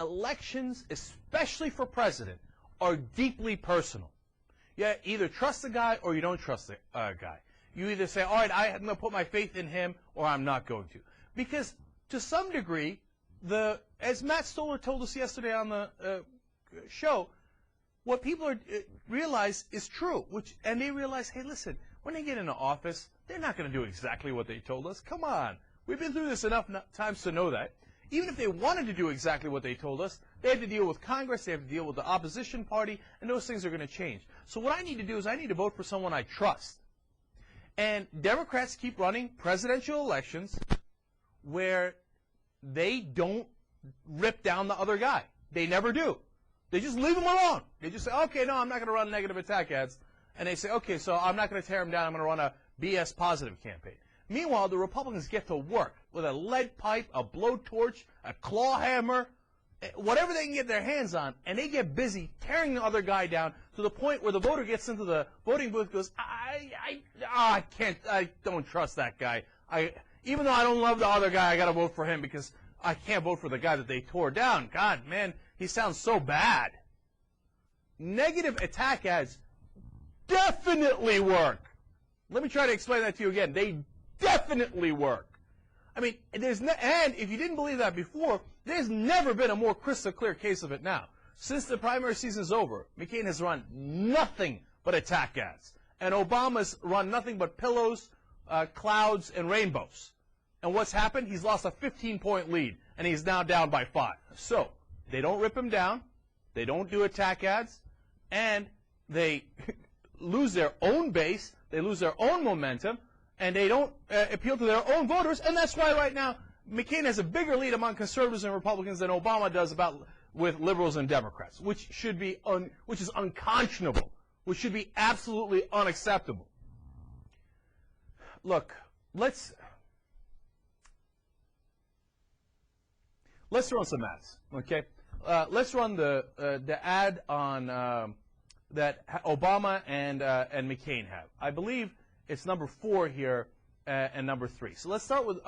elections, especially for president, are deeply personal. You either trust the guy or you don't trust the guy. You either say, all right, I'm going to put my faith in him, or I'm not going to. Because to some degree, as Matt Stoller told us yesterday on the show, what people realize is true. And they realize, hey, listen, when they get into office, they're not going to do exactly what they told us. Come on. We've been through this enough times to know that. Even if they wanted to do exactly what they told us, they have to deal with Congress, they have to deal with the opposition party, and those things are going to change. So what I need to do is I need to vote for someone I trust. And Democrats keep running presidential elections where they don't rip down the other guy. They never do. They just leave him alone. They just say, okay, no, I'm not going to run negative attack ads. And they say, okay, so I'm not going to tear him down. I'm going to run a BS positive campaign. Meanwhile, the Republicans get to work with a lead pipe, a blowtorch, a claw hammer, whatever they can get their hands on, and they get busy tearing the other guy down to the point where the voter gets into the voting booth and goes, I don't trust that guy. Even though I don't love the other guy, I got to vote for him because I can't vote for the guy that they tore down. God, man, he sounds so bad. Negative attack ads definitely work. Let me try to explain that to you again. They definitely work. I mean, and if you didn't believe that before, there's never been a more crystal clear case of it now. Since the primary season's over, McCain has run nothing but attack ads. And Obama's run nothing but pillows, clouds, and rainbows. And what's happened? He's lost a 15-point lead, and he's now down by 5. So, they don't rip him down, they don't do attack ads, and they lose their own base, they lose their own momentum, and they don't appeal to their own voters, and that's why right now McCain has a bigger lead among conservatives and Republicans than Obama does with liberals and Democrats, which is unconscionable, which should be absolutely unacceptable. Look, let's run some ads, okay? Let's run the ad on that Obama and McCain have. I believe it's number 4 here and number 3. So let's start with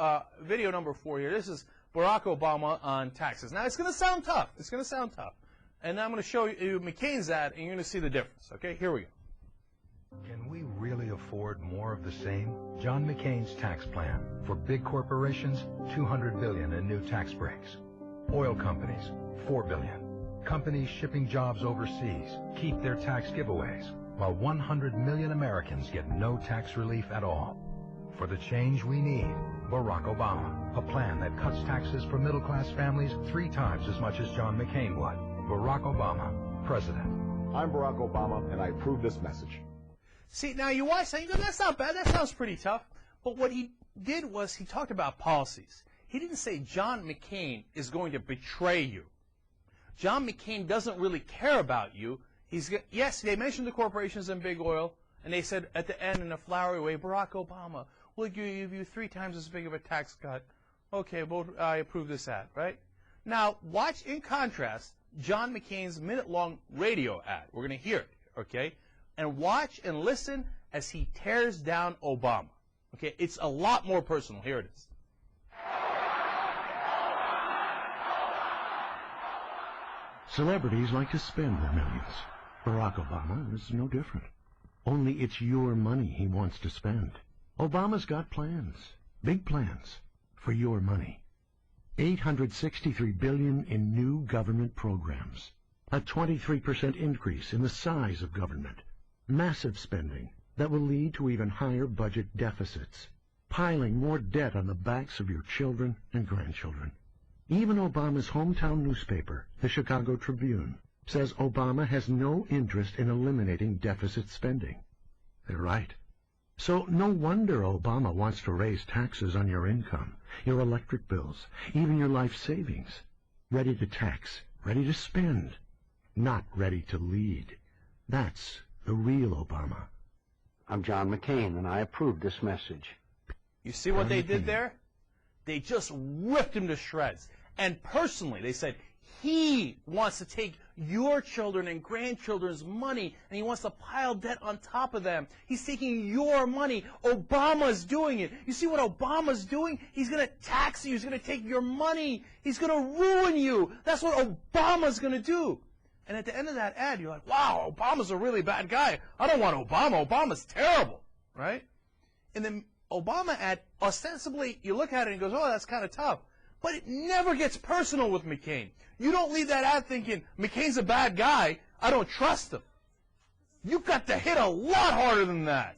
video number 4 here. This is Barack Obama on taxes. Now, it's going to sound tough. It's going to sound tough. And I'm going to show you McCain's ad, and you're going to see the difference. Okay, here we go. Can we really afford more of the same? John McCain's tax plan. For big corporations, $200 billion in new tax breaks. Oil companies, $4 billion. Companies shipping jobs overseas keep their tax giveaways, while 100 million Americans get no tax relief at all. For the change we need, Barack Obama, a plan that cuts taxes for middle-class families 3 times as much as John McCain would. Barack Obama, President. I'm Barack Obama, and I approve this message. See, now you watch that, you go, that's not bad, that sounds pretty tough. But what he did was he talked about policies. He didn't say John McCain is going to betray you. John McCain doesn't really care about you. Yes, they mentioned the corporations and big oil, and they said at the end in a flowery way, Barack Obama, we'll give you 3 times as big of a tax cut. Okay, well, I approve this ad, right? Now, watch in contrast John McCain's minute-long radio ad. We're going to hear it, okay? And watch and listen as he tears down Obama. Okay, it's a lot more personal. Here it is. Celebrities like to spend their millions. Barack Obama is no different. Only it's your money he wants to spend. Obama's got plans, big plans, for your money. $863 billion in new government programs. A 23% increase in the size of government. Massive spending that will lead to even higher budget deficits. Piling more debt on the backs of your children and grandchildren. Even Obama's hometown newspaper, the Chicago Tribune, says Obama has no interest in eliminating deficit spending. They're right. So no wonder Obama wants to raise taxes on your income, your electric bills, even your life savings. Ready to tax, ready to spend, not ready to lead. That's the real Obama. I'm John McCain, and I approve this message. You see what they did there? They just ripped him to shreds. And personally, they said he wants to take your children and grandchildren's money, and he wants to pile debt on top of them. He's taking your money. Obama's doing it. You see what Obama's doing? He's going to tax you. He's going to take your money. He's going to ruin you. That's what Obama's going to do. And at the end of that ad, you're like, wow, Obama's a really bad guy. I don't want Obama. Obama's terrible, right? And then Obama ad, ostensibly, you look at it and goes, oh, that's kind of tough. But it never gets personal with McCain. You don't leave that ad thinking, McCain's a bad guy, I don't trust him. You've got to hit a lot harder than that.